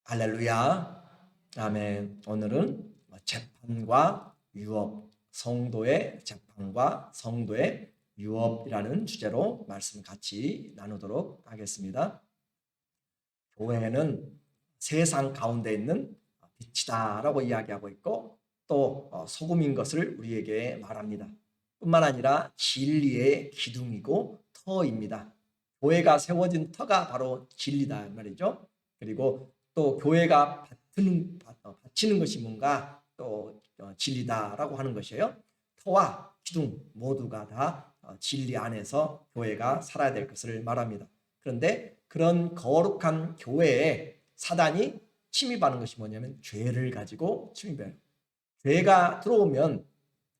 할렐루야. 아멘. 오늘은 재판과 유업, 성도의 재판과 성도의 유업이라는 주제로 말씀 같이 나누도록 하겠습니다. 교회는 세상 가운데 있는 빛이다라고 이야기하고 있고 또 소금인 것을 우리에게 말합니다. 뿐만 아니라 진리의 기둥이고 터입니다. 교회가 세워진 터가 바로 진리다 말이죠. 그리고 또 교회가 바치는 것이 뭔가 또 진리다라고 하는 것이에요. 터와 기둥 모두가 다 진리 안에서 교회가 살아야 될 것을 말합니다. 그런데 그런 거룩한 교회에 사단이 침입하는 것이 뭐냐면 죄를 가지고 침입해요. 죄가 들어오면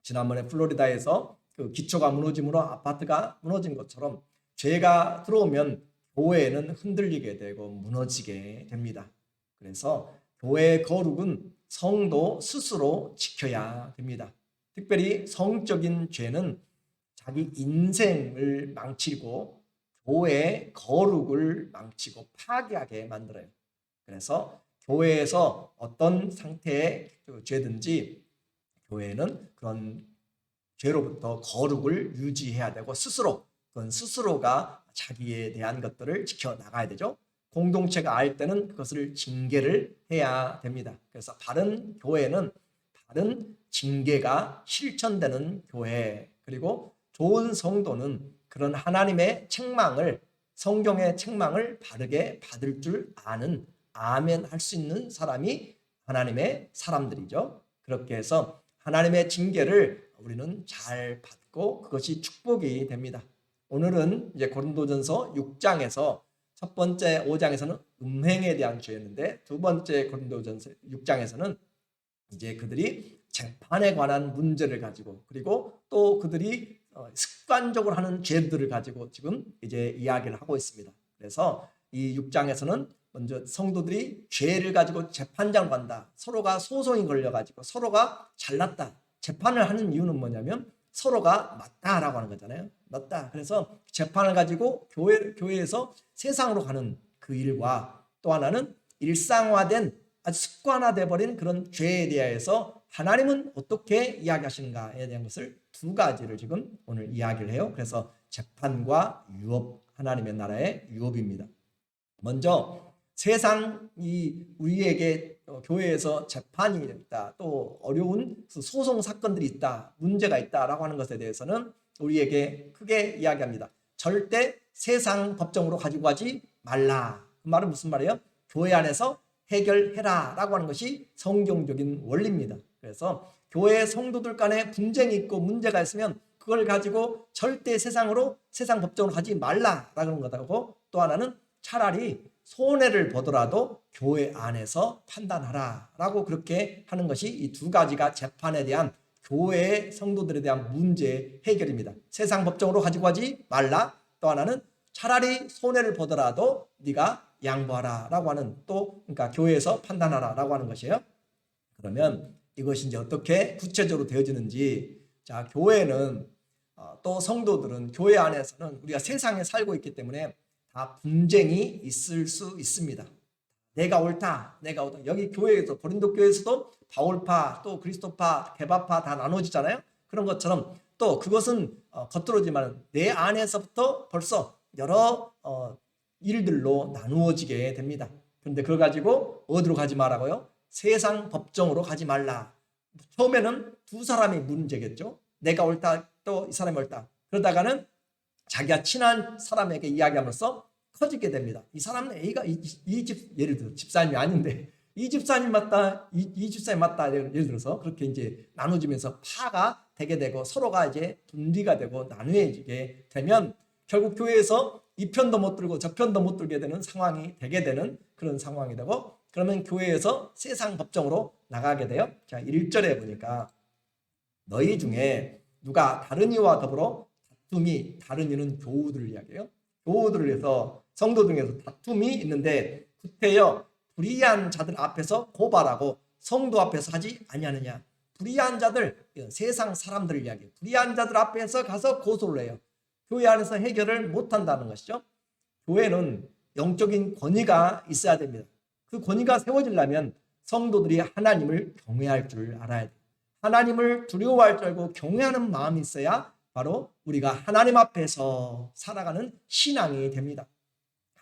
지난번에 플로리다에서 그 기초가 무너짐으로 아파트가 무너진 것처럼 죄가 들어오면 교회는 흔들리게 되고 무너지게 됩니다. 그래서 교회의 거룩은 성도 스스로 지켜야 됩니다. 특별히 성적인 죄는 자기 인생을 망치고 교회의 거룩을 망치고 파괴하게 만들어요. 그래서 교회에서 어떤 상태의 죄든지 교회는 그런 죄로부터 거룩을 유지해야 되고 그건 스스로가 자기에 대한 것들을 지켜나가야 되죠. 공동체가 알 때는 그것을 징계를 해야 됩니다. 그래서 바른 교회는 바른 징계가 실천되는 교회, 그리고 좋은 성도는 그런 하나님의 책망을, 성경의 책망을 바르게 받을 줄 아는, 아멘 할 수 있는 사람이 하나님의 사람들이죠. 그렇게 해서 하나님의 징계를 우리는 잘 받고 그것이 축복이 됩니다. 오늘은 이제 고린도전서 6장에서 첫 번째 5장에서는 음행에 대한 죄였는데 두 번째 고린도전서 6장에서는 이제 그들이 재판에 관한 문제를 가지고, 그리고 또 그들이 습관적으로 하는 죄들을 가지고 지금 이제 이야기를 하고 있습니다. 그래서 이 6장에서는 먼저 성도들이 죄를 가지고 재판장을 간다. 서로가 소송이 걸려가지고 서로가 잘났다. 재판을 하는 이유는 뭐냐면 서로가 맞다라고 하는 거잖아요. 맞다. 그래서 재판을 가지고 교회에서 세상으로 가는 그 일과, 또 하나는 일상화된 아주 습관화돼 버린 그런 죄에 대해서 하나님은 어떻게 이야기하시는가에 대한 것을 두 가지를 지금 오늘 이야기를 해요. 그래서 재판과 유업, 하나님의 나라의 유업입니다. 먼저 세상이 우리에게 교회에서 재판이 있다, 또 어려운 소송 사건들이 있다, 문제가 있다라고 하는 것에 대해서는 우리에게 크게 이야기합니다. 절대 세상 법정으로 가지고 가지 말라. 그 말은 무슨 말이에요? 교회 안에서 해결해라 라고 하는 것이 성경적인 원리입니다. 그래서 교회 성도들 간에 분쟁이 있고 문제가 있으면 그걸 가지고 절대 세상 법정으로 가지 말라라는 것하고, 또 하나는 차라리 손해를 보더라도 교회 안에서 판단하라 라고 그렇게 하는 것이 이 두 가지가 재판에 대한 교회의 성도들에 대한 문제 해결입니다. 세상 법정으로 가지고 가지 말라. 또 하나는 차라리 손해를 보더라도 네가 양보하라 라고 하는, 또 그러니까 교회에서 판단하라 라고 하는 것이에요. 그러면 이것이 이제 어떻게 구체적으로 되어지는지, 자, 교회는 또 성도들은 교회 안에서는 우리가 세상에 살고 있기 때문에 다 분쟁이 있을 수 있습니다. 내가 옳다, 내가 옳다. 여기 교회에서, 고린도 교회에서도 바울파, 또 그리스도파, 개바파 다 나눠지잖아요. 그런 것처럼 또 그것은 겉으로지만 내 안에서부터 벌써 여러 일들로 나누어지게 됩니다. 그런데 그걸 가지고 어디로 가지 말라고요? 세상 법정으로 가지 말라. 처음에는 두 사람이 문제겠죠. 내가 옳다, 또 이 사람이 옳다. 그러다가는 자기가 친한 사람에게 이야기하면서 커지게 됩니다. 이 사람은 A가 이 집, 예를 들어 집사님이 아닌데 이 집사님 맞다, 이 집사님 맞다, 예를 들어서 그렇게 이제 나눠지면서 파가 되게 되고 서로가 이제 분리가 되고 나누어지게 되면 결국 교회에서 이 편도 못 들고 저 편도 못 들게 되는 상황이 되게 되는 그런 상황이 되고, 그러면 교회에서 세상 법정으로 나가게 돼요. 자, 1절에 보니까 너희 중에 누가 다른 이와 더불어 다툼이, 다른 이는 교우들을 이야기해요. 교우들을 해서 성도 중에서 다툼이 있는데 구태여 불의한 자들 앞에서 고발하고 성도 앞에서 하지 아니하느냐. 불의한 자들, 세상 사람들을 이야기해요. 불의한 자들 앞에서 가서 고소를 해요. 교회 안에서 해결을 못한다는 것이죠. 교회는 영적인 권위가 있어야 됩니다. 그 권위가 세워지려면 성도들이 하나님을 경외할 줄 알아야 돼요. 하나님을 두려워할 줄 알고 경외하는 마음이 있어야 바로 우리가 하나님 앞에서 살아가는 신앙이 됩니다.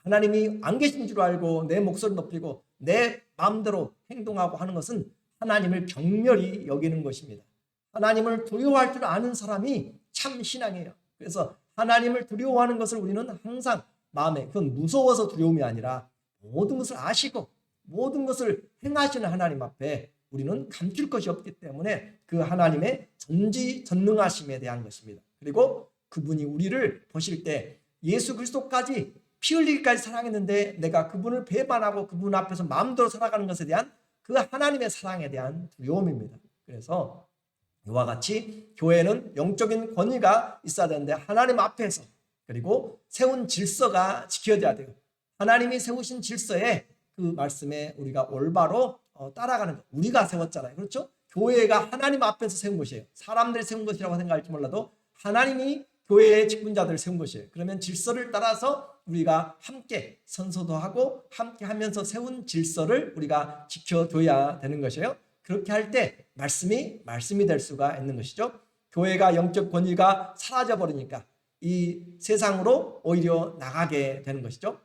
하나님이 안 계신 줄 알고 내 목소리 높이고 내 마음대로 행동하고 하는 것은 하나님을 경멸히 여기는 것입니다. 하나님을 두려워할 줄 아는 사람이 참 신앙이에요. 그래서 하나님을 두려워하는 것을 우리는 항상 마음에, 그건 무서워서 두려움이 아니라 모든 것을 아시고 모든 것을 행하시는 하나님 앞에 우리는 감출 것이 없기 때문에 그 하나님의 전지전능하심에 대한 것입니다. 그리고 그분이 우리를 보실 때 예수 그리스도까지 피 흘리기까지 사랑했는데 내가 그분을 배반하고 그분 앞에서 마음대로 살아가는 것에 대한 그 하나님의 사랑에 대한 두려움입니다. 그래서 이와 같이 교회는 영적인 권위가 있어야 되는데 하나님 앞에서 그리고 세운 질서가 지켜져야 돼요. 하나님이 세우신 질서에 그 말씀에 우리가 올바로 따라가는 것. 우리가 세웠잖아요. 그렇죠? 교회가 하나님 앞에서 세운 것이에요. 사람들이 세운 것이라고 생각할지 몰라도 하나님이 교회의 직분자들을 세운 것이에요. 그러면 질서를 따라서 우리가 함께 선서도 하고 함께 하면서 세운 질서를 우리가 지켜줘야 되는 것이에요. 그렇게 할 때 말씀이 될 수가 있는 것이죠. 교회가 영적 권위가 사라져버리니까 이 세상으로 오히려 나가게 되는 것이죠.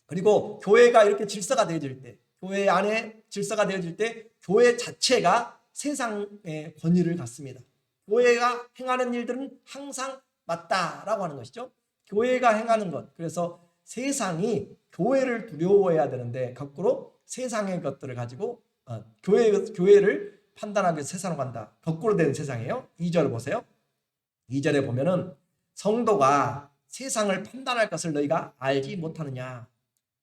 그리고 교회가 이렇게 질서가 되어질 때, 교회 안에 질서가 되어질 때 교회 자체가 세상의 권위를 갖습니다. 교회가 행하는 일들은 항상 맞다라고 하는 것이죠. 교회가 행하는 것. 그래서 세상이 교회를 두려워해야 되는데 거꾸로 세상의 것들을 가지고 교회를 판단하기 위해서 세상으로 간다. 거꾸로 된 세상이에요. 2절 보세요. 2절에 보면은 성도가 세상을 판단할 것을 너희가 알지 못하느냐.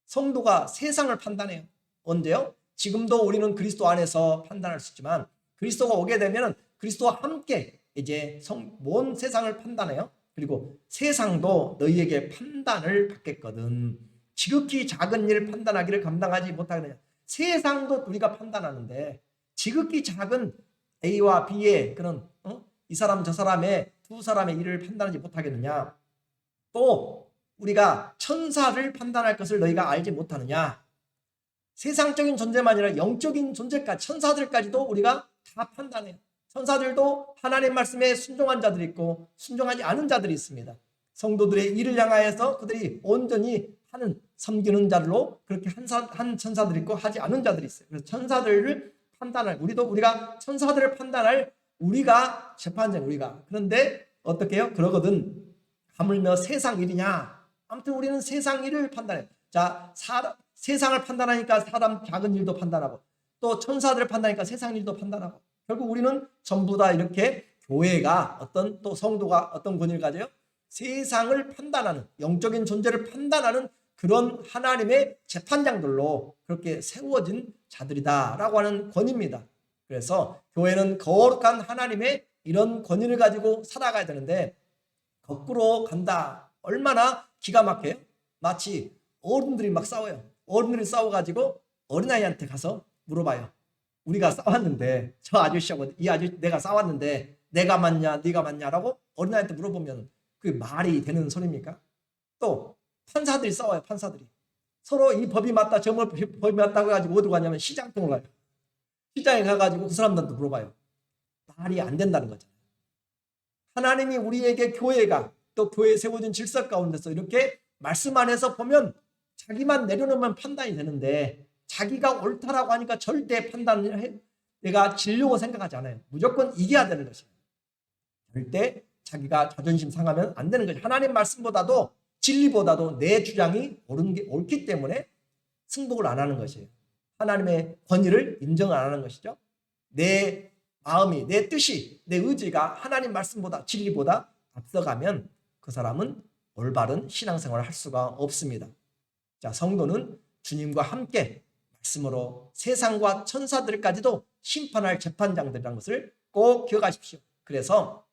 성도가 세상을 판단해요. 언제요? 지금도 우리는 그리스도 안에서 판단할 수 있지만 그리스도가 오게 되면 그리스도와 함께 이제 온 세상을 판단해요. 그리고 세상도 너희에게 판단을 받겠거든. 지극히 작은 일을 판단하기를 감당하지 못하느냐. 세상도 우리가 판단하는데 지극히 작은 A와 B의 그런 이 사람 저 사람의 두 사람의 일을 판단하지 못하겠느냐. 또 우리가 천사를 판단할 것을 너희가 알지 못하느냐. 세상적인 존재만 아니라 영적인 존재까지 천사들까지도 우리가 다 판단해요. 천사들도 하나님 말씀에 순종한 자들이 있고 순종하지 않은 자들이 있습니다. 성도들의 일을 향하여서 그들이 온전히 하는 섬기는 자들로 그렇게 한 천사들이 있고 하지 않은 자들이 있어요. 그래서 천사들을 판단할 우리가 천사들을 판단할 우리가 재판장 우리가 그런데 어떻게 해요? 그러거든. 하물며 세상 일이냐? 아무튼 우리는 세상 일을 판단해요. 자, 세상을 판단하니까 사람 작은 일도 판단하고 또 천사들을 판단하니까 세상 일도 판단하고 결국 우리는 전부 다 이렇게 교회가 또 성도가 어떤 권위를 가져요? 세상을 판단하는 영적인 존재를 판단하는 그런 하나님의 재판장들로 그렇게 세워진 자들이다라고 하는 권위입니다. 그래서 교회는 거룩한 하나님의 이런 권위를 가지고 살아가야 되는데 거꾸로 간다. 얼마나 기가 막혀요? 마치 어른들이 막 싸워요. 어른들이 싸워가지고 어린아이한테 가서 물어봐요. 우리가 싸웠는데 저 아저씨하고 이 아저씨 내가 싸웠는데 내가 맞냐 네가 맞냐라고 어린아이한테 물어보면 그게 말이 되는 소리입니까? 또 판사들이 싸워요. 판사들이 서로 이 법이 맞다 저 법이 맞다고 해가지고 어디로 가냐면 시장통을 가요. 시장에 가가지고 그 사람들한테 물어봐요. 말이 안 된다는 거잖아요. 하나님이 우리에게 교회가 또 교회에 세워진 질서 가운데서 이렇게 말씀 안에서 보면 자기만 내려놓으면 판단이 되는데 자기가 옳다라고 하니까 절대 판단을 해. 내가 지려고 생각하지 않아요. 무조건 이겨야 되는 것이에요. 절대 자기가 자존심 상하면 안 되는 거죠. 하나님 말씀보다도 진리보다도 내 주장이 옳은 게 옳기 때문에 승복을 안 하는 것이에요. 하나님의 권위를 인정을 안 하는 것이죠. 내 마음이, 내 뜻이, 내 의지가 하나님 말씀보다 진리보다 앞서가면 그 사람은 올바른 신앙생활을 할 수가 없습니다. 자, 성도는 주님과 함께 말씀으로 세상과 천사들까지도 심판할 재판장들이라는 것을 꼭 기억하십시오. 그래서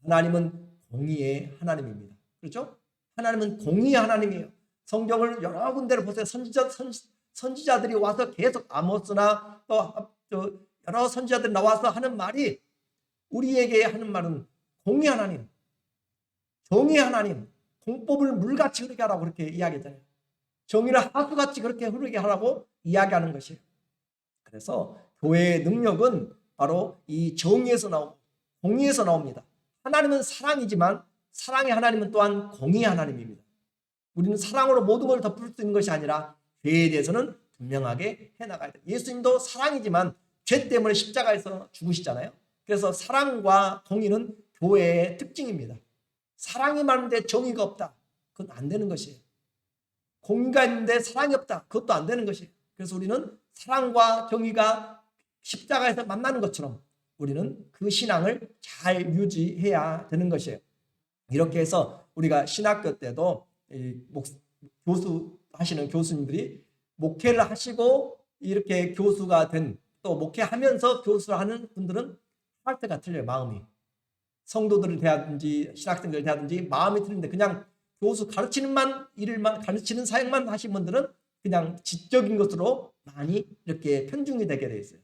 하나님은 공의의 하나님입니다. 그렇죠? 하나님은 공의의 하나님이에요. 성경을 여러 군데를 보세요. 선지자들이 와서 계속 아모스나 또 여러 선지자들이 나와서 하는 말이 우리에게 하는 말은 공의 하나님, 정의 하나님, 공법을 물같이 흐르게 하라고 그렇게 이야기했잖아요. 정의를 하수같이 그렇게 흐르게 하라고 이야기하는 것이에요. 그래서 교회의 능력은 바로 이 정의에서 나오고 공의에서 나옵니다. 하나님은 사랑이지만 사랑의 하나님은 또한 공의의 하나님입니다. 우리는 사랑으로 모든 걸 덮을 수 있는 것이 아니라 죄에 대해서는 분명하게 해나가야 돼요. 예수님도 사랑이지만 죄 때문에 십자가에서 죽으시잖아요. 그래서 사랑과 공의는 교회의 특징입니다. 사랑이 많은데 정의가 없다. 그건 안 되는 것이에요. 공의가 있는데 사랑이 없다. 그것도 안 되는 것이에요. 그래서 우리는 사랑과 정의가 십자가에서 만나는 것처럼 우리는 그 신앙을 잘 유지해야 되는 것이에요. 이렇게 해서 우리가 신학교 때도 교수 하시는 교수님들이 목회를 하시고 이렇게 교수가 된, 또 목회하면서 교수를 하는 분들은 할 때가 틀려요. 마음이. 성도들을 대하든지 신학생들을 대하든지 마음이 틀린데, 그냥 교수 가르치는 일만 가르치는 사역만 하신 분들은 그냥 지적인 것으로 많이 이렇게 편중이 되게 돼 있어요.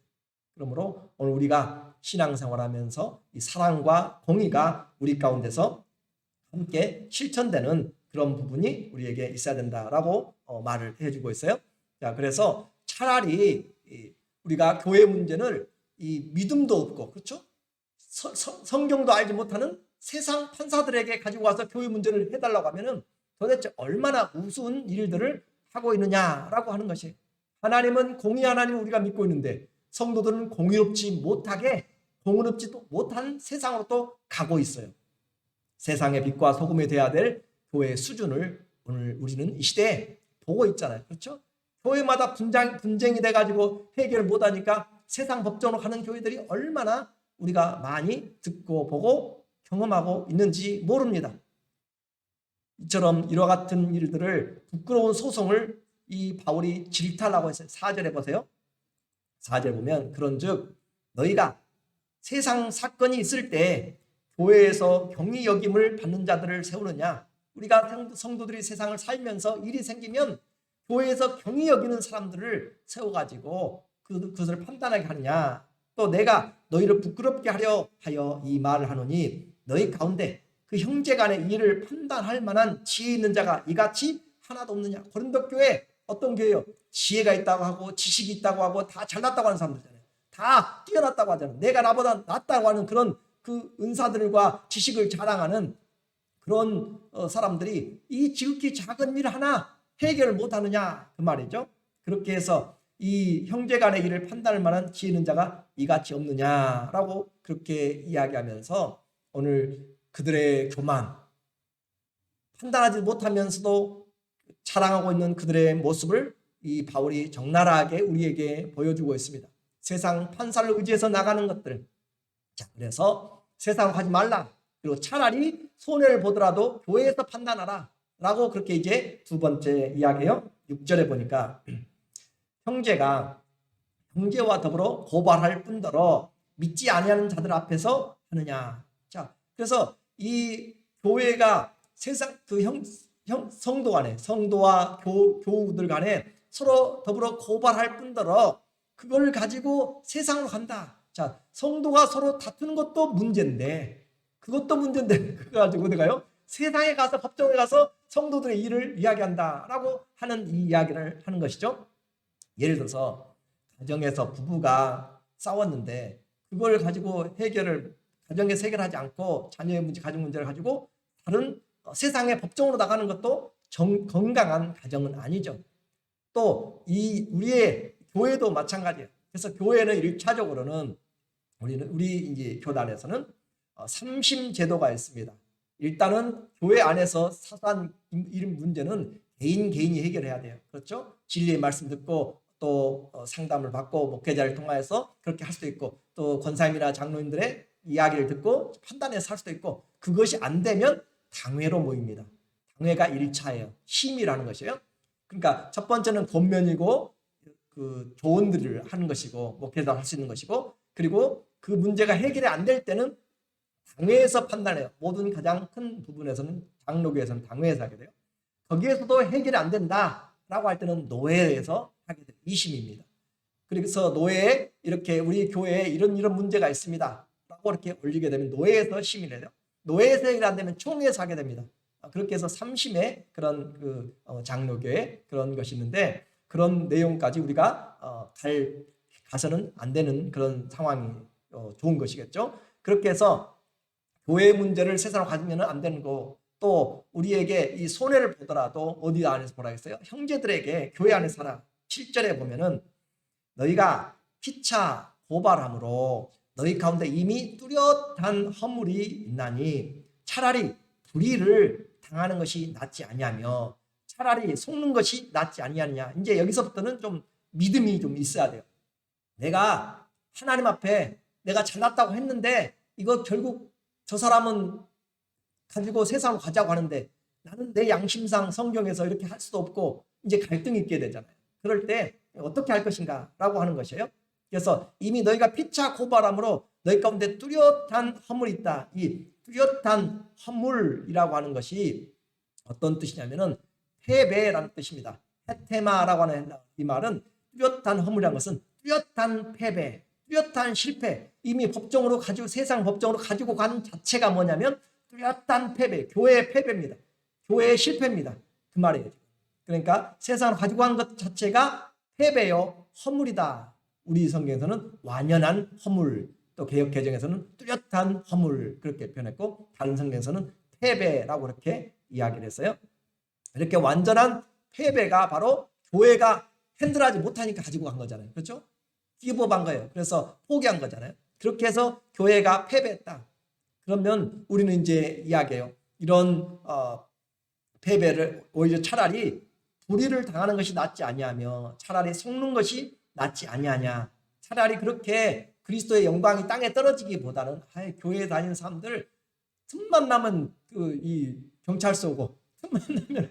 그러므로 오늘 우리가 신앙생활하면서 이 사랑과 공의가 우리 가운데서 함께 실천되는 그런 부분이 우리에게 있어야 된다라고 말을 해주고 있어요. 자, 그래서 차라리 우리가 교회 문제는 이 믿음도 없고, 그렇죠? 성경도 알지 못하는 세상 판사들에게 가지고 와서 교회 문제를 해달라고 하면은 도대체 얼마나 우스운 일들을 하고 있느냐라고 하는 것이, 하나님은 공의 하나님 우리가 믿고 있는데 성도들은 공의롭지 못하게, 공의롭지도 못한 세상으로 또 가고 있어요. 세상의 빛과 소금이 되어야 될 교회의 수준을 오늘 우리는 이 시대에 보고 있잖아요. 그렇죠? 교회마다 분쟁이 돼가지고 해결 못하니까 세상 법정으로 가는 교회들이 얼마나 우리가 많이 듣고 보고 경험하고 있는지 모릅니다. 이처럼 이와 같은 일들을, 부끄러운 소송을 이 바울이 질타라고 했어요. 4절에 보세요. 4절 보면, 그런즉 너희가 세상 사건이 있을 때 교회에서 경히 여김을 받는 자들을 세우느냐. 우리가 성도들이 세상을 살면서 일이 생기면 교회에서 경히 여기는 사람들을 세워가지고 그것을 판단하게 하느냐. 또 내가 너희를 부끄럽게 하려 하여 이 말을 하노니 너희 가운데 그 형제 간의 일을 판단할 만한 지혜 있는 자가 이같이 하나도 없느냐. 고린도 교회 어떤 교회요? 지혜가 있다고 하고 지식이 있다고 하고 다 잘났다고 하는 사람들이잖아요. 다 뛰어났다고 하잖아요. 내가 나보다 낫다고 하는 그런 그 은사들과 지식을 자랑하는 그런 사람들이 이 지극히 작은 일 하나 해결을 못하느냐 그 말이죠. 그렇게 해서 이 형제 간의 일을 판단할 만한 지혜 있는 자가 이같이 없느냐라고 그렇게 이야기하면서 오늘 그들의 교만, 판단하지 못하면서도 자랑하고 있는 그들의 모습을 이 바울이 적나라하게 우리에게 보여주고 있습니다. 세상 판사를 의지해서 나가는 것들. 자, 그래서 세상 하지 말라. 그리고 차라리 손해를 보더라도 교회에서 판단하라 라고 그렇게 이제 두 번째 이야기해요. 6절에 보니까 형제가 형제와 더불어 고발할 뿐더러 믿지 아니하는 자들 앞에서 하느냐. 자, 그래서 이 교회가 세상 성도 간에, 성도와 교우들 간에 서로 더불어 고발할 뿐더러 그걸 가지고 세상으로 간다. 자, 성도가 서로 다투는 것도 문제인데, 그것도 문제인데 그거 가지고 내가요 세상에 가서 법정에 가서 성도들의 일을 이야기한다라고 하는 이 이야기를 하는 것이죠. 예를 들어서 가정에서 부부가 싸웠는데 그걸 가지고 가정에서 해결하지 않고 자녀의 문제, 가정 문제를 가지고 다른 세상의 법정으로 나가는 것도 건강한 가정은 아니죠. 또 우리의 교회도 마찬가지예요. 그래서 교회는 1차적으로는 우리 이제 교단에서는 삼심 제도가 있습니다. 일단은 교회 안에서 사소한 이런 문제는 개인이 해결해야 돼요. 그렇죠? 진리의 말씀 듣고 또 상담을 받고 목회자를 통하여서 그렇게 할 수도 있고, 또 권사님이나 장로님들의 이야기를 듣고 판단해서 할 수도 있고, 그것이 안 되면 당회로 모입니다. 당회가 1차예요. 심의라는 것이에요. 그러니까 첫 번째는 권면이고 그 조언들을 하는 것이고 목회자가 할 수 있는 것이고, 그리고 그 문제가 해결이 안 될 때는 당회에서 판단해요. 모든 가장 큰 부분에서는 장로교에서는 당회에서 하게 돼요. 거기에서도 해결이 안 된다라고 할 때는 노회에서 하게 돼요. 2심입니다. 그래서 노회에 이렇게 우리 교회에 이런 문제가 있습니다 라고 이렇게 올리게 되면 노회에서 심의를 해요. 노회에서 해결이 안 되면 총회에서 하게 됩니다. 그렇게 해서 삼심의 그런 장로교회 그런 것이 있는데 그런 내용까지 우리가 가서는 안 되는 그런 상황이 좋은 것이겠죠. 그렇게 해서 교회 문제를 세상으로 가지면 안 되는 거. 또 우리에게 이 손해를 보더라도 어디 안에서 보라 했어요? 형제들에게 교회 안에 살아. 7절에 보면은 너희가 피차 고발함으로 너희 가운데 이미 뚜렷한 허물이 있나니 차라리 불의를 당하는 것이 낫지 아니하며 차라리 속는 것이 낫지 아니하느냐. 이제 여기서부터는 좀 믿음이 좀 있어야 돼요. 내가 하나님 앞에 내가 잘났다고 했는데 이거 결국 저 사람은 가지고 세상으로 가자고 하는데 나는 내 양심상 성경에서 이렇게 할 수도 없고 이제 갈등이 있게 되잖아요. 그럴 때 어떻게 할 것인가 라고 하는 것이에요. 그래서 이미 너희가 피차 고발함으로 너희 가운데 뚜렷한 허물이 있다. 이 뚜렷한 허물이라고 하는 것이 어떤 뜻이냐면은 패배라는 뜻입니다. 헤테마라고 하는 이 말은 뚜렷한 허물이라는 것은 뚜렷한 패배, 뚜렷한 실패, 이미 법정으로 가지고 세상 법정으로 가지고 간 자체가 뭐냐면 뚜렷한 패배, 교회의 패배입니다. 교회의 실패입니다. 그 말이에요. 그러니까 세상을 가지고 간 것 자체가 패배요 허물이다. 우리 성경에서는 완연한 허물, 또 개역 개정에서는 뚜렷한 허물 그렇게 표현했고 다른 성경에서는 패배라고 그렇게 이야기를 했어요. 이렇게 완전한 패배가 바로 교회가 핸들하지 못하니까 가지고 간 거잖아요. 그렇죠? 기법한 거예요. 그래서 포기한 거잖아요. 그렇게 해서 교회가 패배했다. 그러면 우리는 이제 이야기해요. 이런 패배를 오히려 차라리 불의를 당하는 것이 낫지 아니하며 차라리 속는 것이 낫지 아니하냐. 차라리 그렇게 그리스도의 영광이 땅에 떨어지기보다는 교회에 다니는 사람들 틈만 나면 이 경찰서 오고 틈만 나면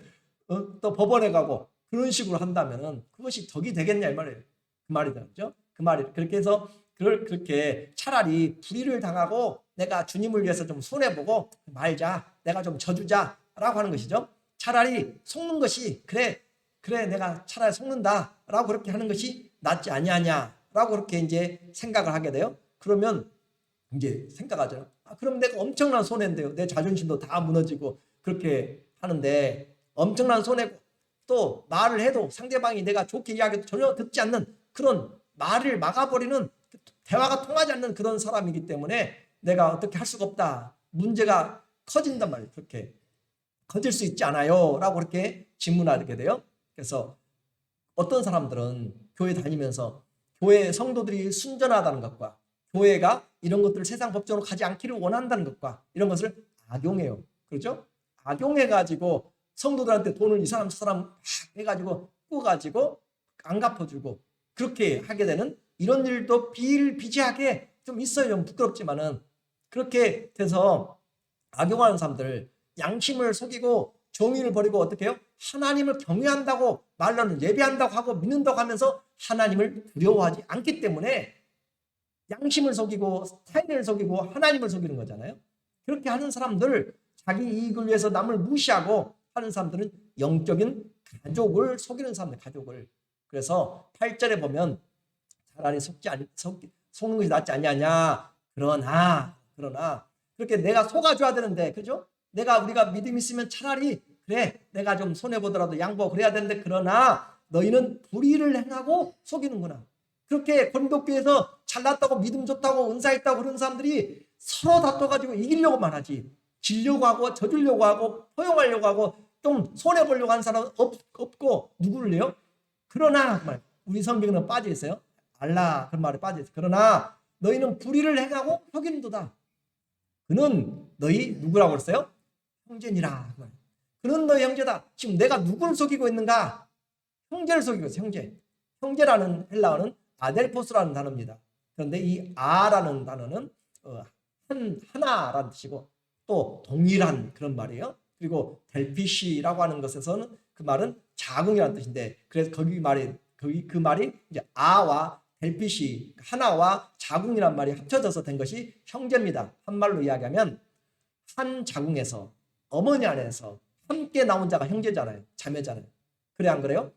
또 법원에 가고 그런 식으로 한다면은 그것이 덕이 되겠냐 이 말이에요. 그 말이 되죠. 그 말이 그렇게 해서 그렇게 차라리 불의를 당하고 내가 주님을 위해서 좀 손해보고 말자. 내가 좀 져주자라고 하는 것이죠. 차라리 속는 것이 그래 내가 차라리 속는다라고 그렇게 하는 것이 낫지 아니하냐라고 그렇게 이제 생각을 하게 돼요. 그러면 이제 생각하죠. 그럼 내가 엄청난 손해인데요. 내 자존심도 다 무너지고 그렇게 하는데 엄청난 손해고 또 말을 해도 상대방이 내가 좋게 이야기해도 전혀 듣지 않는 그런 말을 막아버리는 대화가 통하지 않는 그런 사람이기 때문에 내가 어떻게 할 수가 없다. 문제가 커진단 말이에요. 그렇게 커질 수 있지 않아요? 라고 그렇게 질문하게 돼요. 그래서 어떤 사람들은 교회 다니면서 교회 성도들이 순전하다는 것과 교회가 이런 것들을 세상 법정으로 가지 않기를 원한다는 것과 이런 것을 악용해요. 그렇죠? 악용해가지고 성도들한테 돈을 이 사람 저 사람 막 해가지고 꾸가지고 안 갚아주고 그렇게 하게 되는 이런 일도 비일비재하게 좀 있어요. 좀 부끄럽지만은 그렇게 돼서 악용하는 사람들 양심을 속이고 정의를 버리고 어떻게 해요? 하나님을 경외한다고 말로는 예배한다고 하고 믿는다고 하면서 하나님을 두려워하지 않기 때문에 양심을 속이고 타인을 속이고 하나님을 속이는 거잖아요. 그렇게 하는 사람들 자기 이익을 위해서 남을 무시하고 하는 사람들은 영적인 가족을 속이는 사람들 가족을 그래서 8절에 보면 차라리 속는 것이 낫지 않냐냐 그러나 그렇게 내가 속아줘야 되는데 그죠? 우리가 믿음 있으면 차라리 그래 내가 좀 손해보더라도 양보하고 그래야 되는데 그러나 너희는 불의를 행하고 속이는구나. 그렇게 권독교에서 잘났다고 믿음 좋다고 은사 있다고 그런 사람들이 서로 다퉈가지고 이기려고만 하지 지려고 하고 져주려고 하고 포용하려고 하고 좀 손해보려고 하는 사람은 없고 누구를 해요? 그러나 우리 성경에는 빠져 있어요. 알라 그런 말에 빠져 있어요. 그러나 너희는 불의를 행하고 속이는도다. 그는 너희 누구라고 그랬어요? 형제니라. 그는 너희 형제다. 지금 내가 누구를 속이고 있는가? 형제를 속이고 있어요. 형제라는 헬라어는 아델포스라는 단어입니다. 그런데 이 아라는 단어는 하나라는 뜻이고 또 동일한 그런 말이에요. 그리고 델피시라고 하는 것에서는 그 말은 자궁이라는 뜻인데 그래서 그 말이 이제 아와 델피시 하나와 자궁이란 말이 합쳐져서 된 것이 형제입니다. 한말로 이야기하면 한 자궁에서 어머니 안에서 함께 나온 자가 형제잖아요. 자매잖아요. 그래 안 그래요?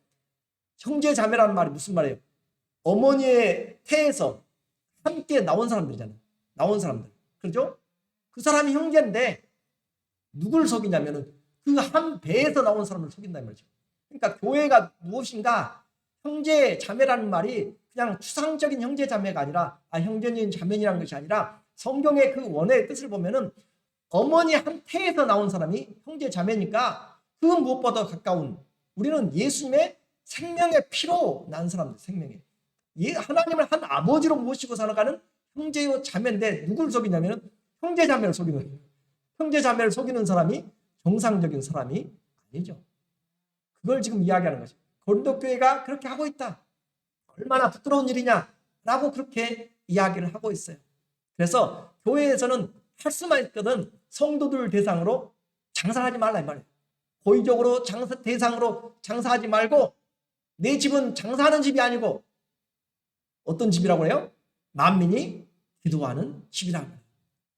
형제 자매라는 말이 무슨 말이에요? 어머니의 태에서 함께 나온 사람들이잖아요. 나온 사람들. 그렇죠? 그 사람이 형제인데 누굴 속이냐면은 그 한 배에서 나온 사람을 속인다는 말이죠. 그러니까 교회가 무엇인가, 형제 자매라는 말이 그냥 추상적인 형제 자매가 아니라, 형제인 자매라는 것이 아니라, 성경의 그 원의 뜻을 보면은 어머니 한 태에서 나온 사람이 형제 자매니까 그 무엇보다 가까운, 우리는 예수님의 생명의 피로 난 사람들, 생명의 하나님을 한 아버지로 모시고 살아가는 형제요 자매인데, 누굴 속이냐면 형제 자매를 속이는 거예요. 형제 자매를 속이는 사람이 정상적인 사람이 아니죠. 그걸 지금 이야기하는 거죠. 고린도 교회가 그렇게 하고 있다. 얼마나 부끄러운 일이냐라고 그렇게 이야기를 하고 있어요. 그래서 교회에서는 할 수만 있거든 성도들 대상으로 장사하지 말라 이 말이에요. 고의적으로 대상으로 장사하지 말고, 내 집은 장사하는 집이 아니고 어떤 집이라고 해요? 만민이 기도하는 집이라고 해요.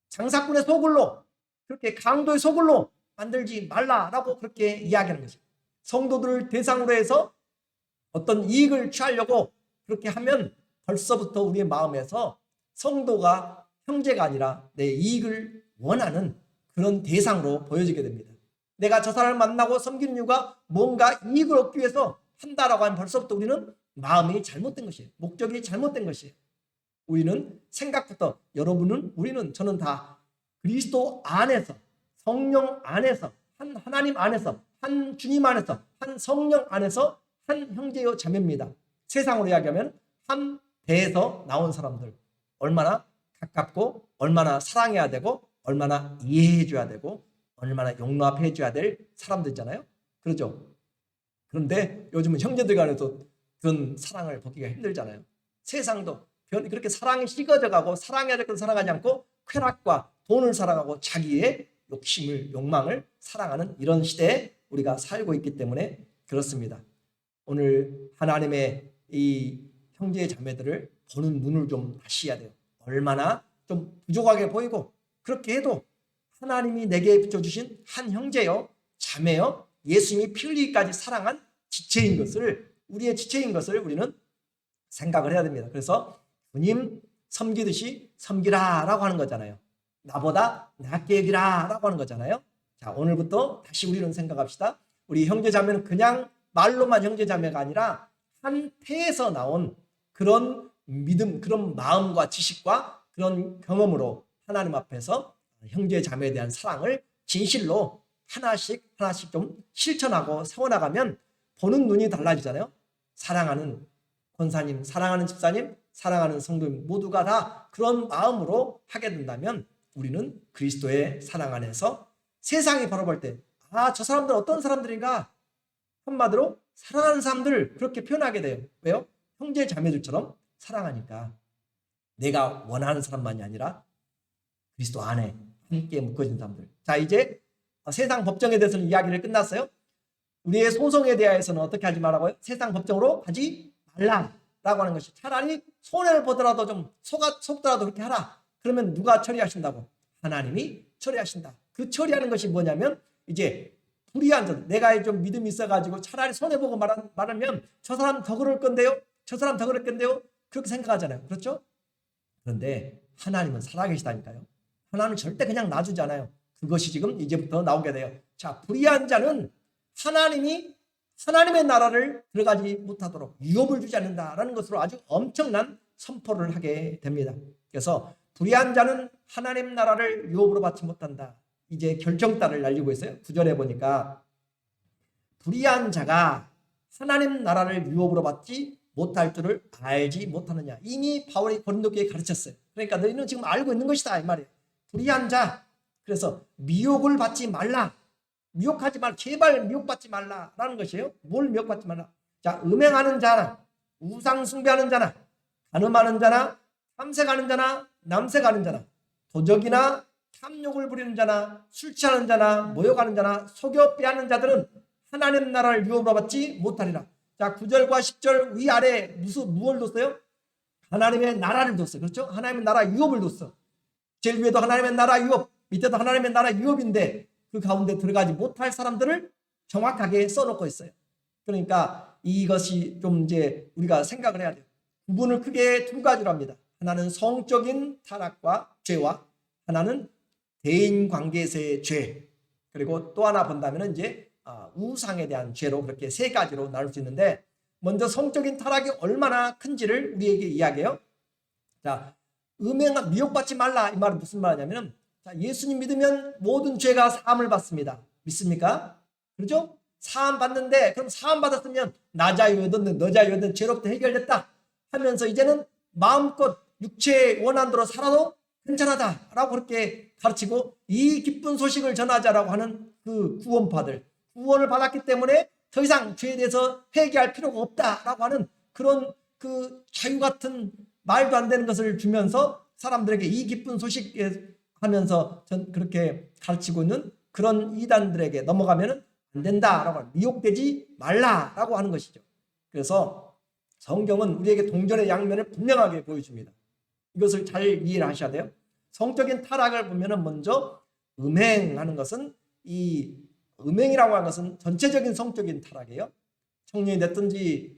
장사꾼의 소굴로, 그렇게 강도의 소굴로 만들지 말라라고 그렇게 이야기하는 거죠. 성도들을 대상으로 해서 어떤 이익을 취하려고 그렇게 하면 벌써부터 우리의 마음에서 성도가 형제가 아니라 내 이익을 원하는 그런 대상으로 보여지게 됩니다. 내가 저 사람을 만나고 섬기는 이유가 뭔가 이익을 얻기 위해서 한다라고 하면 벌써부터 우리는 마음이 잘못된 것이에요. 목적이 잘못된 것이에요. 우리는 생각부터, 우리는 저는 다 그리스도 안에서, 성령 안에서, 한 하나님 안에서, 한 주님 안에서, 한 성령 안에서 한 형제요 자매입니다. 세상으로 이야기하면 한 배에서 나온 사람들, 얼마나 가깝고 얼마나 사랑해야 되고 얼마나 이해해 줘야 되고 얼마나 용납해 줘야 될 사람들이잖아요. 그렇죠? 그런데 요즘은 형제들 간에도 그런 사랑을 보기가 힘들잖아요. 세상도 그렇게 사랑이 식어져 가고, 사랑해야 될 건 사랑하지 않고 쾌락과 돈을 사랑하고 자기의 욕망을 사랑하는 이런 시대에 우리가 살고 있기 때문에 그렇습니다. 오늘 하나님의 이 형제 자매들을 보는 눈을 좀 다시 해야 돼요. 얼마나 좀 부족하게 보이고, 그렇게 해도 하나님이 내게 비춰주신 한 형제요 자매요 예수님이 피 흘리기까지 사랑한 지체인 것을, 우리의 지체인 것을 우리는 생각을 해야 됩니다. 그래서 주님 섬기듯이 섬기라라고 하는 거잖아요. 나보다 낫게 여기라라고 하는 거잖아요. 자, 오늘부터 다시 우리는 생각합시다. 우리 형제 자매는 그냥 말로만 형제 자매가 아니라 한 태에서 나온 그런 믿음, 그런 마음과 지식과 그런 경험으로 하나님 앞에서 형제 자매에 대한 사랑을 진실로 하나씩 좀 실천하고 세워나가면 보는 눈이 달라지잖아요. 사랑하는 권사님, 사랑하는 집사님, 사랑하는 성도님 모두가 다 그런 마음으로 하게 된다면 우리는 그리스도의 사랑 안에서 세상이 바라볼 때, 저 사람들 어떤 사람들인가, 한마디로 사랑하는 사람들 그렇게 표현하게 돼요. 왜요? 형제 자매들처럼 사랑하니까. 내가 원하는 사람만이 아니라 그리스도 안에 함께 묶어진 사람들. 자, 이제 세상 법정에 대해서는 이야기를 끝났어요. 우리의 소송에 대해서는 어떻게 하지 말라고요? 세상 법정으로 하지 말라라고 하는 것이, 차라리 손해를 보더라도 좀 속더라도 그렇게 하라. 그러면 누가 처리하신다고? 하나님이 처리하신다. 그 처리하는 것이 뭐냐면, 이제 불의한 자, 내가 좀 믿음이 있어가지고 차라리 손해보고 말하면 저 사람 더 그럴 건데요, 저 사람 더 그럴 건데요, 그렇게 생각하잖아요. 그렇죠? 그런데 하나님은 살아계시다니까요. 하나님은 절대 그냥 놔주지 않아요. 그것이 지금 이제부터 나오게 돼요. 자, 불의한 자는 하나님의 나라를 들어가지 못하도록 유업을 주지 않는다라는 것으로 아주 엄청난 선포를 하게 됩니다. 그래서 불의한 자는 하나님 나라를 유업으로 받지 못한다. 이제 결정타를 날리고 있어요. 9절에 보니까 불의한 자가 하나님 나라를 유업으로 받지 못할 줄을 알지 못하느냐. 이미 바울이 고린도 교회에 가르쳤어요. 그러니까 너희는 지금 알고 있는 것이다 이 말이에요. 불의한 자, 그래서 미혹을 받지 말라. 미혹하지 말라. 제발 미혹받지 말라라는 것이에요. 뭘 미혹받지 말라? 자, 음행하는 자나 우상 숭배하는 자나 간음하는 자나 탐색하는 자나 남색하는 자나 도적이나 탐욕을 부리는 자나 술 취하는 자나 모욕하는 자나 속여 빼앗는 자들은 하나님 나라를 유업으로 받지 못하리라. 자, 9절과 10절 위아래 무엇을 뒀어요? 하나님의 나라를 뒀어요. 그렇죠? 하나님의 나라 유업을 뒀어. 제일 위에도 하나님의 나라 유업, 밑에도 하나님의 나라 유업인데 그 가운데 들어가지 못할 사람들을 정확하게 써놓고 있어요. 그러니까 이것이 좀 이제 우리가 생각을 해야 돼요. 구분을 크게 두 가지로 합니다. 하나는 성적인 타락과 죄와 하나는 대인 관계에서의 죄. 그리고 또 하나 본다면 이제 우상에 대한 죄로 그렇게 세 가지로 나눌 수 있는데, 먼저 성적인 타락이 얼마나 큰지를 우리에게 이야기해요. 자, 미혹받지 말라, 이 말은 무슨 말이냐면, 자, 예수님 믿으면 모든 죄가 사함을 받습니다. 믿습니까? 그렇죠? 사함 받는데, 그럼 사함 받았으면 나 자유든 너 자유든 죄로부터 해결됐다 하면서 이제는 마음껏 육체의 원한대로 살아도 괜찮하다라고 그렇게 가르치고, 이 기쁜 소식을 전하자라고 하는 그 구원파들, 구원을 받았기 때문에 더 이상 죄에 대해서 회개할 필요가 없다라고 하는 그런 그 자유 같은 말도 안 되는 것을 주면서 사람들에게 이 기쁜 소식 하면서 그렇게 가르치고 있는 그런 이단들에게 넘어가면 안 된다라고, 미혹되지 말라라고 하는 것이죠. 그래서 성경은 우리에게 동전의 양면을 분명하게 보여줍니다. 이것을 잘 이해를 하셔야 돼요. 성적인 타락을 보면은 먼저 음행하는 것은, 이 음행이라고 하는 것은 전체적인 성적인 타락이에요. 청년이 됐든지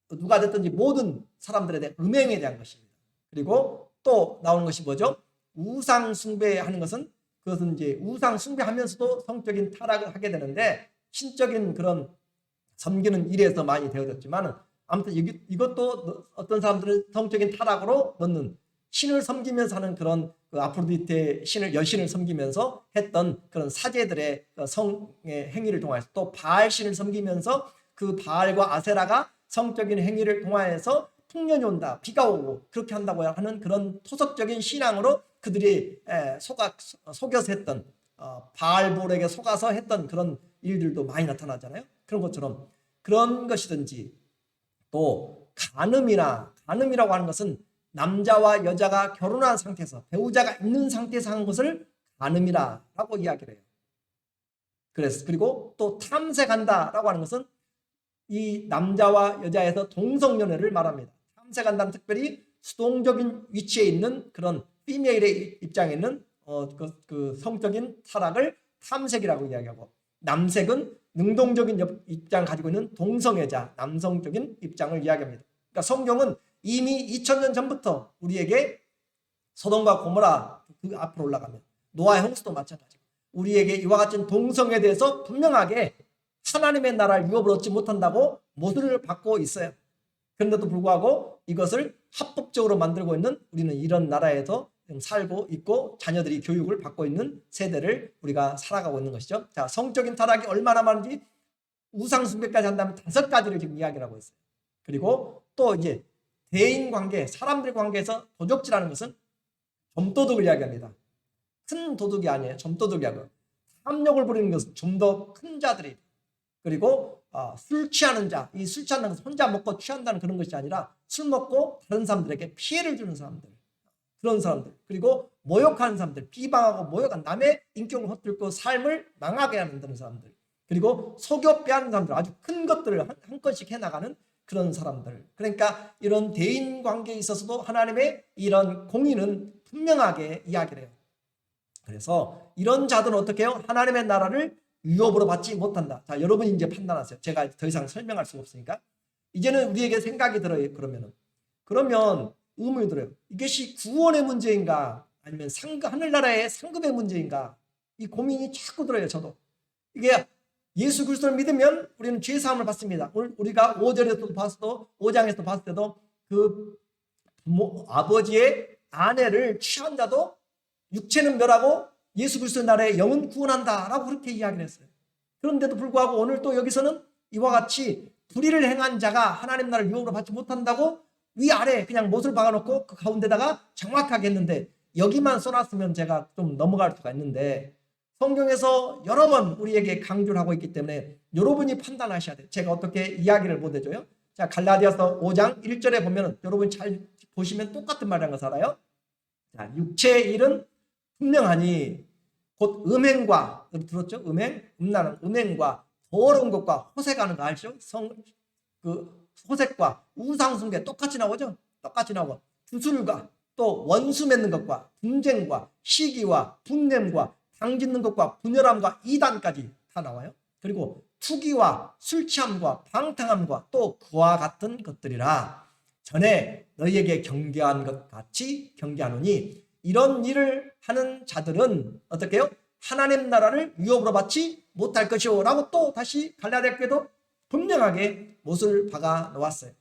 누가 됐든지 모든 사람들에 대한 음행에 대한 것입니다. 그리고 또 나오는 것이 뭐죠? 우상 숭배하는 것은, 그것은 이제 우상 숭배하면서도 성적인 타락을 하게 되는데, 신적인 그런 섬기는 일에서 많이 되어졌지만, 아무튼 이것도 어떤 사람들은 성적인 타락으로 넣는, 신을 섬기면서 하는 그런 그 아프로디테 신을, 여신을 섬기면서 했던 그런 사제들의 성의 행위를 통해서, 또 바알 신을 섬기면서 그 바알과 아세라가 성적인 행위를 통하여서 풍년이 온다, 비가 오고 그렇게 한다고 하는 그런 토속적인 신앙으로 그들이 속여서 했던, 바알볼에게 속아서 했던 그런 일들도 많이 나타나잖아요. 그런 것처럼 그런 것이든지, 또 간음이라고 하는 것은 남자와 여자가 결혼한 상태에서, 배우자가 있는 상태에서 하는 것을 간음이라고 이야기를 해요. 그리고 또 탐색한다라고 하는 것은 이 남자와 여자에서 동성연애를 말합니다. 탐색한다는, 특별히 수동적인 위치에 있는 그런 피메일의 입장에 있는 그 성적인 타락을 탐색이라고 이야기하고, 남색은 능동적인 입장을 가지고 있는 동성애자, 남성적인 입장을 이야기합니다. 그러니까 성경은 이미 2000년 전부터 우리에게 소돔과 고모라 그 앞으로 올라가면 노아의 홍수도 마찬가지고 우리에게 이와 같은 동성에 대해서 분명하게 하나님의 나라를 유업을 얻지 못한다고 모두를 받고 있어요. 그런데도 불구하고 이것을 합법적으로 만들고 있는, 우리는 이런 나라에서 살고 있고 자녀들이 교육을 받고 있는 세대를 우리가 살아가고 있는 것이죠. 자, 성적인 타락이 얼마나 많은지 우상숭배까지 한다면 5가지를 지금 이야기를 하고 있어요. 그리고 또 이제 대인 관계, 사람들 관계에서 도적질하는 것은 점도둑을 이야기합니다. 큰 도둑이 아니에요. 점도둑이라고요. 탐욕을 부리는 것은 좀 더 큰 자들이. 그리고 술 취하는 자, 이 술 취하는 것은 혼자 먹고 취한다는 그런 것이 아니라 술 먹고 다른 사람들에게 피해를 주는 사람들, 그런 사람들, 그리고 모욕하는 사람들, 비방하고 모욕한, 남의 인격을 헛들고 삶을 망하게 만드는 사람들, 그리고 속여 빼앗는 사람들, 아주 큰 것들을 한 건씩 해나가는 그런 사람들. 그러니까 이런 대인 관계에 있어서도 하나님의 이런 공의는 분명하게 이야기를 해요. 그래서 이런 자들은 어떻게 해요? 하나님의 나라를 유업으로 받지 못한다. 자, 여러분이 이제 판단하세요. 제가 더 이상 설명할 수가 없으니까. 이제는 우리에게 생각이 들어요. 그러면 의문이 들어요. 이것이 구원의 문제인가, 아니면 하늘나라의 상급의 문제인가? 이 고민이 자꾸 들어요. 저도. 이게 예수 그리스도를 믿으면 우리는 죄 사함을 받습니다. 우리가 5절에서도 봤어도, 5장에서도 봤을 때도 그 아버지의 아내를 취한 자도 육체는 멸하고 예수 그리스도의 나라에 영은 구원한다라고 그렇게 이야기를 했어요. 그런데도 불구하고 오늘 또 여기서는 이와 같이 불의를 행한 자가 하나님 나라를 유업으로 받지 못한다고 위아래 그냥 못을 박아놓고 그 가운데다가 정확하게 했는데, 여기만 써놨으면 제가 좀 넘어갈 수가 있는데 성경에서 여러 번 우리에게 강조를 하고 있기 때문에 여러분이 판단하셔야 돼요. 제가 어떻게 이야기를 못 해줘요? 자, 갈라디아서 5장 1절에 보면 여러분 잘 보시면 똑같은 말이라는 것을 알아요. 자, 육체의 일은 분명하니 곧 음행과, 들었죠? 음란한 음행과 더러운 것과 호색하는 거 알죠? 호색과 우상숭배 똑같이 나오죠? 똑같이 나오고, 주술과 또 원수 맺는 것과 분쟁과 시기와 분냄과 당짓는 것과 분열함과 이단까지 다 나와요. 그리고 투기와 술 취함과 방탕함과 또 그와 같은 것들이라 전에 너희에게 경계한 것 같이 경계하노니, 이런 일을 하는 자들은 어떻게 해요? 하나님 나라를 위협으로 받지 못할 것이오 라고 또 다시 갈라디아 교회도 분명하게 못을 박아 놓았어요.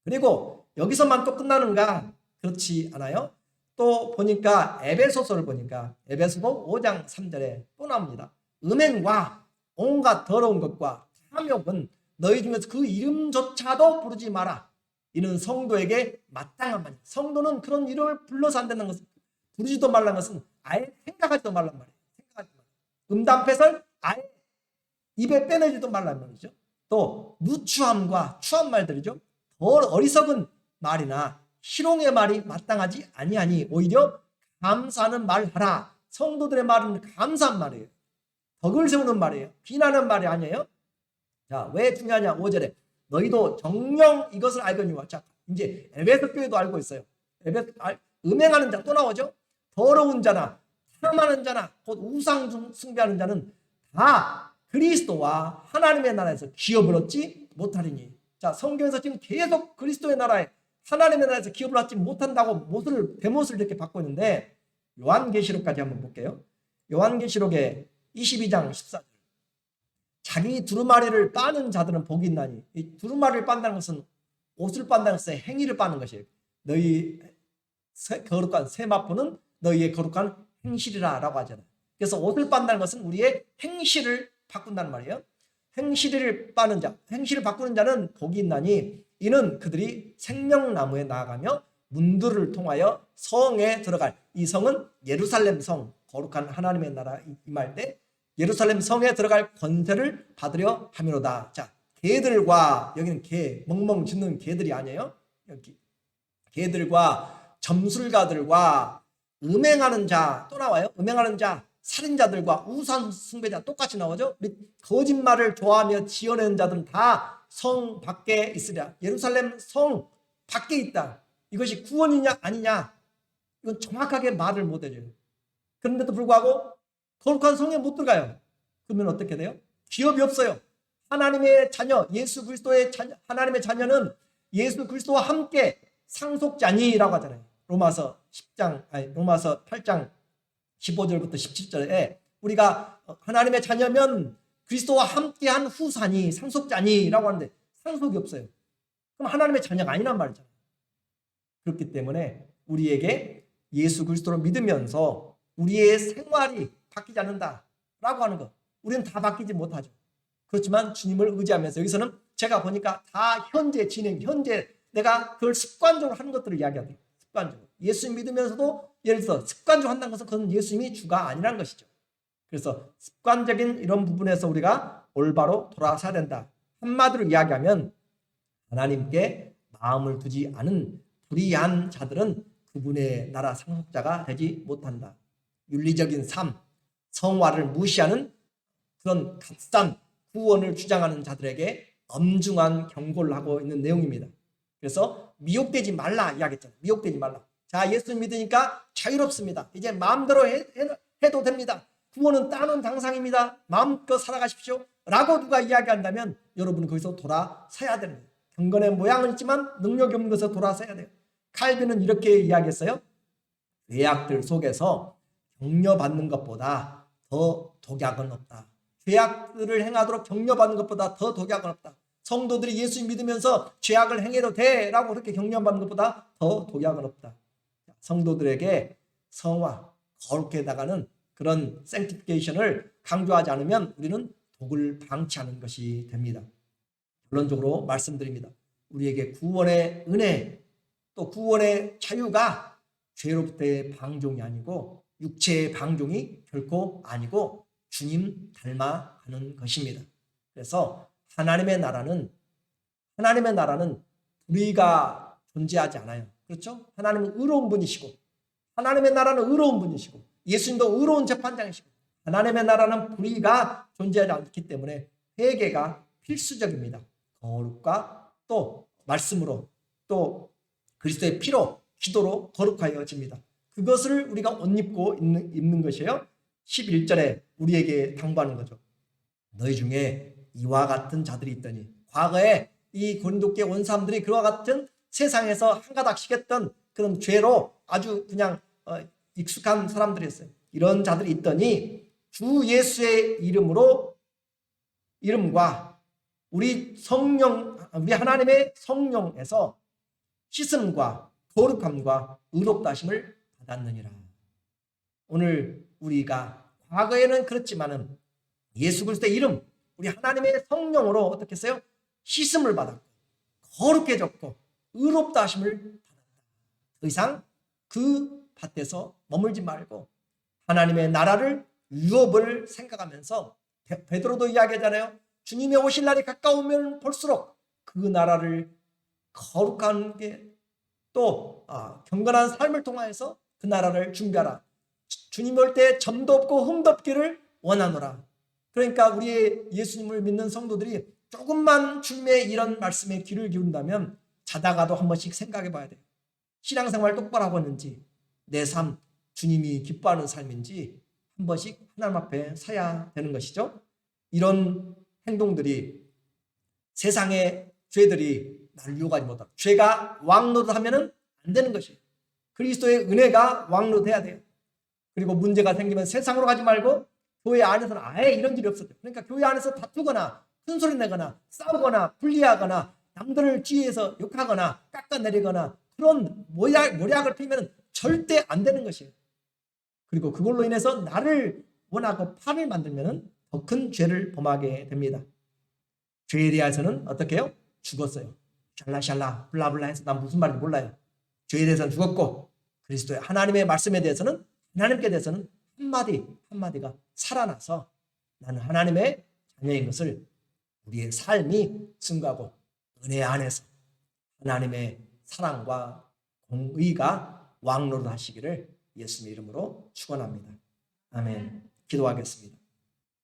그리고 여기서만 또 끝나는가? 그렇지 않아요? 또 보니까 에베소서를 보니까 에베소서 5장 3절에 또 나옵니다. 음행과 온갖 더러운 것과 탐욕은 너희 중에서 그 이름조차도 부르지 마라. 이는 성도에게 마땅한 말이야. 성도는 그런 이름을 불러서 안 된다는 것은, 부르지도 말라는 것은 아예 생각하지도 말란 말이에요. 생각하지 말라. 음담패설 아예 입에 빼내지도 말란 말이죠. 또 누추함과 추한 말들이죠. 더 어리석은 말이나 희롱의 말이 마땅하지 아니하니 오히려 감사하는 말 하라. 성도들의 말은 감사한 말이에요. 덕을 세우는 말이에요. 비난하는 말이 아니에요. 자, 왜 중요하냐? 5절에 너희도 정녕 이것을 알거니와. 자, 이제 에베소 교회도 알고 있어요. 음행하는 자 또 나오죠. 더러운 자나 탐하는 자나 곧 우상 숭배하는 자는 다 그리스도와 하나님의 나라에서 기업을 얻지 못하리니. 자, 성경에서 지금 계속 그리스도의 나라에 하나님의 나라에서 기업을 얻지 못한다고 대못을 이렇게 받고 있는데, 요한계시록까지 한번 볼게요. 요한계시록의 22장 14절. 자기 두루마리를 빠는 자들은 복이 있나니. 이 두루마리를 빤다는 것은 옷을 빤다는 것은 행위를 빠는 것이에요. 너희 거룩한 세마포는 너희의 거룩한 행실이라 라고 하잖아요. 그래서 옷을 빤다는 것은 우리의 행실을 바꾼다는 말이에요. 행실을 빠는 자, 행실을 바꾸는 자는 복이 있나니 이는 그들이 생명나무에 나아가며 문들을 통하여 성에 들어갈, 이 성은 예루살렘 성, 거룩한 하나님의 나라 임할 때 예루살렘 성에 들어갈 권세를 받으려 함이로다. 자, 개들과, 여기는 개, 멍멍 짖는 개들이 아니에요. 여기 개들과 점술가들과 음행하는 자 또 나와요. 음행하는 자, 살인자들과 우상 숭배자 똑같이 나오죠. 거짓말을 좋아하며 지어내는 자들은 다 성 밖에 있으랴. 예루살렘 성 밖에 있다. 이것이 구원이냐 아니냐, 이건 정확하게 말을 못 해줘요. 그런데도 불구하고 거룩한 성에 못 들어가요. 그러면 어떻게 돼요? 기업이 없어요. 하나님의 자녀, 예수 그리스도의 자녀, 하나님의 자녀는 예수 그리스도와 함께 상속자니라고 하잖아요. 로마서 8장 15절부터 17절에 우리가 하나님의 자녀면 그리스도와 함께한 후사니, 상속자니라고 하는데 상속이 없어요. 그럼 하나님의 자녀가 아니란 말이잖아요. 그렇기 때문에 우리에게 예수 그리스도를 믿으면서 우리의 생활이 바뀌지 않는다라고 하는 것, 우리는 다 바뀌지 못하죠. 그렇지만 주님을 의지하면서, 여기서는 제가 보니까 다 현재 진행, 현재 내가 그걸 습관적으로 하는 것들을 이야기하더라고요. 습관적으로. 예수 믿으면서도 예를 들어서 습관적으로 한다는 것은 그건 예수님이 주가 아니라는 것이죠. 그래서 습관적인 이런 부분에서 우리가 올바로 돌아서야 된다. 한마디로 이야기하면 하나님께 마음을 두지 않은 불의한 자들은 그분의 나라 상속자가 되지 못한다. 윤리적인 삶, 성화를 무시하는 그런 값싼 구원을 주장하는 자들에게 엄중한 경고를 하고 있는 내용입니다. 그래서 미혹되지 말라 이야기했잖아요. 미혹되지 말라. 자, 예수 믿으니까 자유롭습니다. 이제 마음대로 해도 됩니다. 구원은 따는 당상입니다. 마음껏 살아가십시오 라고 누가 이야기한다면 여러분은 거기서 돌아서야 됩니다. 경건의 모양은 있지만 능력이 없는 것에서 돌아서야 돼요. 칼빈은 이렇게 이야기했어요. 죄악들 속에서 격려받는 것보다 더 독약은 없다. 죄악들을 행하도록 격려받는 것보다 더 독약은 없다. 성도들이 예수 믿으면서 죄악을 행해도 돼 라고 그렇게 격려받는 것보다 더 독약은 없다. 성도들에게 성화, 거룩해 나가는 그런 생티피케이션을 강조하지 않으면 우리는 독을 방치하는 것이 됩니다. 결론적으로 말씀드립니다. 우리에게 구원의 은혜, 또 구원의 자유가 죄로부터의 방종이 아니고 육체의 방종이 결코 아니고 주님 닮아가는 것입니다. 그래서 하나님의 나라는 불의가 존재하지 않아요. 그렇죠? 하나님은 의로운 분이시고, 하나님의 나라는 의로운 분이시고, 예수님도 의로운 재판장이시고, 하나님의 나라는 불의가 존재하지 않기 때문에 회개가 필수적입니다. 거룩과 또 말씀으로 또 그리스도의 피로 기도로 거룩하여집니다. 그것을 우리가 옷 입고 입는 것이에요. 11절에 우리에게 당부하는 거죠. 너희 중에 이와 같은 자들이 있더니, 과거에 이 고린도교에 온 사람들이 그와 같은 세상에서 한 가닥씩 했던 그런 죄로 아주 그냥 익숙한 사람들이었어요. 이런 자들이 있더니 주 예수의 이름과 우리 하나님의 성령에서 씻음과 거룩함과 의롭다 하심을 받았느니라. 오늘 우리가 과거에는 그렇지만은 예수 그리스도의 이름, 우리 하나님의 성령으로 어떻게 했어요? 씻음을 받았고 거룩해졌고 의롭다 하심을 받았다. 더 이상 그 밭에서 머물지 말고 하나님의 나라를 유업을 생각하면서 베드로도 이야기하잖아요. 주님의 오실 날이 가까우면 볼수록 그 나라를 거룩한 게 또 경건한 삶을 통하여서 그 나라를 준비하라. 주님 올 때 점도 없고 흠도 없기를 원하노라. 그러니까 우리의 예수님을 믿는 성도들이 조금만 주님의 이런 말씀에 귀를 기울인다면 자다가도 한 번씩 생각해 봐야 돼요. 신앙생활 똑바로 하고 있는지, 내 삶 주님이 기뻐하는 삶인지 한 번씩 하나님 앞에 서야 되는 것이죠. 이런 행동들이 세상의 죄들이 나를 유혹하지 못하고 죄가 왕노릇하면 안 되는 것이에요. 그리스도의 은혜가 왕노릇해야 돼요. 그리고 문제가 생기면 세상으로 가지 말고 교회 안에서는 아예 이런 일이 없어요. 그러니까 교회 안에서 다투거나 큰소리 내거나 싸우거나 분리하거나 남들을 뒤에서 욕하거나 깎아내리거나 그런 모략을 피우면 절대 안 되는 것이에요. 그리고 그걸로 인해서 나를 원하고 판을 만들면 더 큰 죄를 범하게 됩니다. 죄에 대해서는 어떻게 해요? 죽었어요. 샬라샬라 블라블라 해서 난 무슨 말인지 몰라요. 죄에 대해서는 죽었고 그리스도의 하나님의 말씀에 대해서는 하나님께 대해서는 한마디가 살아나서 나는 하나님의 자녀인 것을 우리의 삶이 증거하고 은혜 안에서 하나님의 사랑과 공의가 왕노릇 하시기를 예수님의 이름으로 축원합니다. 아멘. 기도하겠습니다.